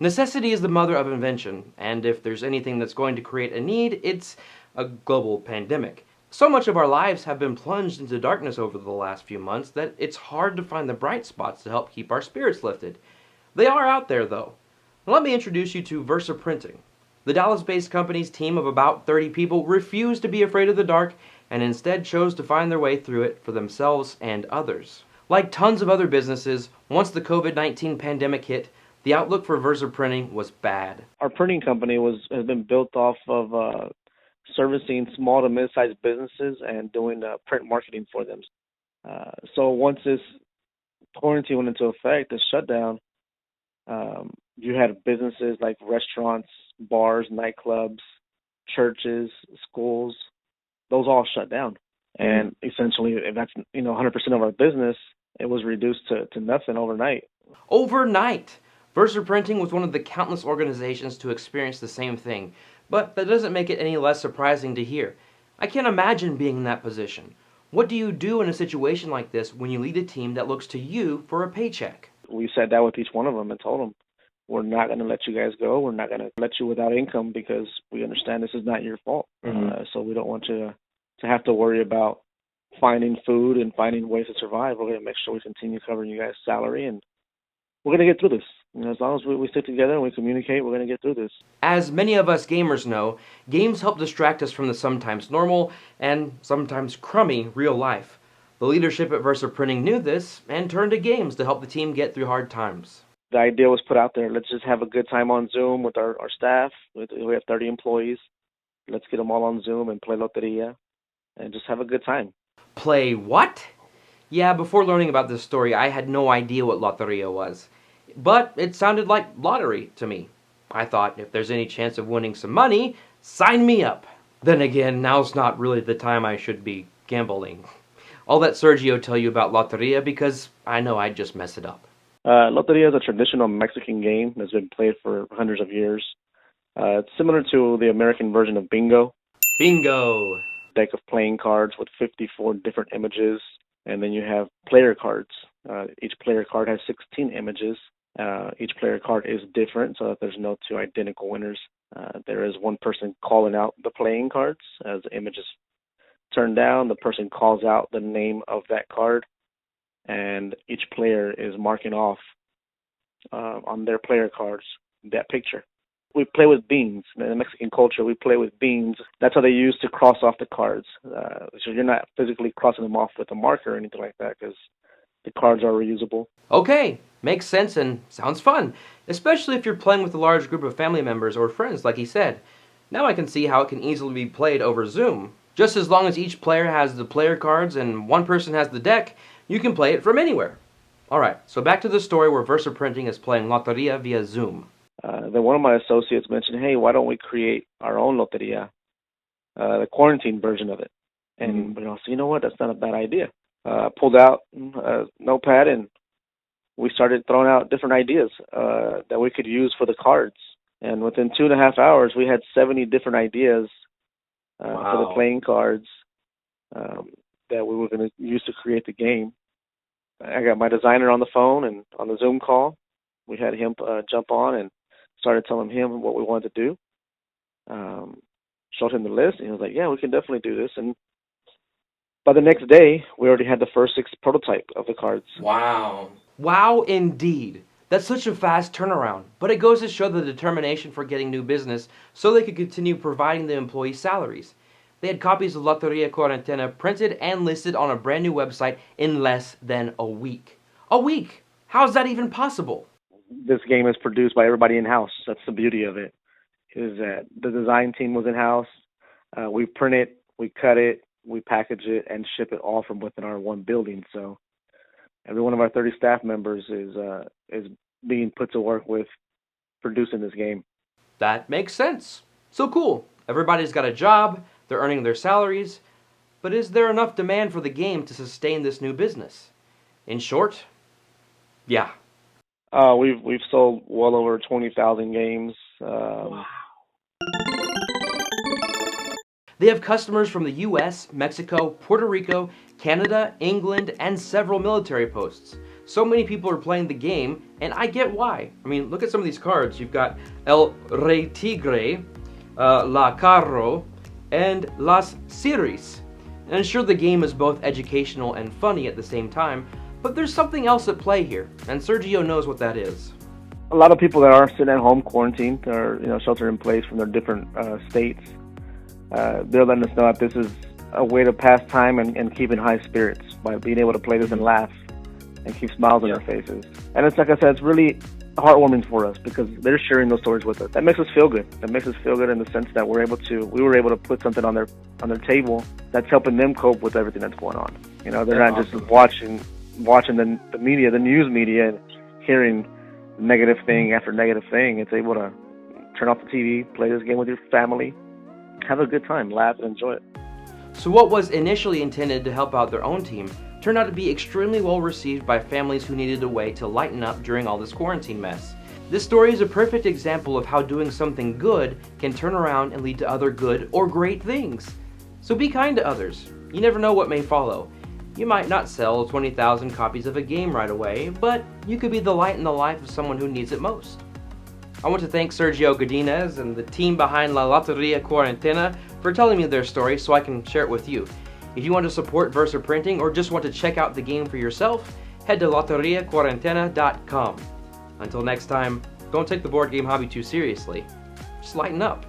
Necessity is the mother of invention, and if there's anything that's going to create a need, it's a global pandemic. So much of our lives have been plunged into darkness over the last few months that it's hard to find the bright spots to help keep our spirits lifted. They are out there, though. Let me introduce you to Versa Printing. The Dallas-based company's team of about 30 people refused to be afraid of the dark and instead chose to find their way through it for themselves and others. Like tons of other businesses, once the COVID-19 pandemic hit, the outlook for Versa Printing was bad. Our printing company has been built off of servicing small to mid-sized businesses and doing print marketing for them. So once this quarantine went into effect, the shutdown, you had businesses like restaurants, bars, nightclubs, churches, schools, those all shut down. And essentially, if that's 100% of our business, it was reduced to nothing overnight. Overnight! Versa Printing was one of the countless organizations to experience the same thing, but that doesn't make it any less surprising to hear. I can't imagine being in that position. What do you do in a situation like this when you lead a team that looks to you for a paycheck? We sat down with each one of them and told them, we're not going to let you guys go. We're not going to let you without income because we understand this is not your fault. So we don't want you to have to worry about finding food and finding ways to survive. We're going to make sure we continue covering you guys' salary, and we're going to get through this. As long as we stick together and we communicate, we're going to get through this. As many of us gamers know, games help distract us from the sometimes normal and sometimes crummy real life. The leadership at Versa Printing knew this and turned to games to help the team get through hard times. The idea was put out there, let's just have a good time on Zoom with our staff. We have 30 employees. Let's get them all on Zoom and play Loteria and just have a good time. Play what? Yeah, before learning about this story, I had no idea what Loteria was. But it sounded like lottery to me. I thought, if there's any chance of winning some money, sign me up. Then again, now's not really the time I should be gambling. I'll let Sergio tell you about Loteria because I know I'd just mess it up. Loteria is a traditional Mexican game that's been played for hundreds of years. It's similar to the American version of bingo. Bingo! Deck of playing cards with 54 different images, and then you have player cards. Each player card has 16 images. Each player card is different, so that there's no two identical winners. There is one person calling out the playing cards. As the image is turned down, the person calls out the name of that card, and each player is marking off on their player cards that picture. We play with beans. In the Mexican culture, we play with beans. That's how they use to cross off the cards. So you're not physically crossing them off with a marker or anything like that because the cards are reusable. Okay, makes sense and sounds fun, especially if you're playing with a large group of family members or friends, like he said. Now I can see how it can easily be played over Zoom. Just as long as each player has the player cards and one person has the deck, you can play it from anywhere. Alright, so back to the story where Versa Printing is playing Loteria via Zoom. Then one of my associates mentioned, hey, why don't we create our own Loteria, the quarantine version of it? And so you know what, that's not a bad idea. Pulled out a notepad and we started throwing out different ideas that we could use for the cards. And within 2.5 hours, we had 70 different ideas for the playing cards that we were going to use to create the game. I got my designer on the phone and on the Zoom call. We had him jump on and started telling him what we wanted to do. Showed him the list, and he was like, yeah, we can definitely do this. And by the next day, we already had the first 6 prototype of the cards. Wow. Wow, indeed. That's such a fast turnaround, but it goes to show the determination for getting new business so they could continue providing the employees' salaries. They had copies of Loteria Cuarentena printed and listed on a brand new website in less than a week. A week? How's that even possible? This game is produced by everybody in-house. That's the beauty of it, is that the design team was in-house. We print it, we cut it, we package it, and ship it all from within our one building. So every one of our 30 staff members is being put to work with producing this game. That makes sense. So cool. Everybody's got a job, they're earning their salaries, but is there enough demand for the game to sustain this new business? In short, yeah. We've sold well over 20,000 games. Wow. They have customers from the US, Mexico, Puerto Rico, Canada, England, and several military posts. So many people are playing the game, and I get why. I mean, look at some of these cards. You've got El Rey Tigre, La Carro, and Las Siris. And sure, the game is both educational and funny at the same time, but there's something else at play here, and Sergio knows what that is. A lot of people that are sitting at home quarantined or sheltered in place from their different states, they're letting us know that this is a way to pass time and keep in high spirits by being able to play this and laugh and keep smiles on their faces. And it's like I said, it's really heartwarming for us because they're sharing those stories with us. That makes us feel good. That makes us feel good in the sense that we were able to put something on their table that's helping them cope with everything that's going on. They're not awesome. Just watching the media, the news media, and hearing negative thing after negative thing. It's able to turn off the TV, play this game with your family, have a good time, laugh, and enjoy it. So what was initially intended to help out their own team turned out to be extremely well received by families who needed a way to lighten up during all this quarantine mess. This story is a perfect example of how doing something good can turn around and lead to other good or great things. So be kind to others. You never know what may follow. You might not sell 20,000 copies of a game right away, but you could be the light in the life of someone who needs it most. I want to thank Sergio Godinez and the team behind La Loteria Cuarentena for telling me their story so I can share it with you. If you want to support Versa Printing or just want to check out the game for yourself, head to loteriacuarentena.com. Until next time, don't take the board game hobby too seriously. Just lighten up.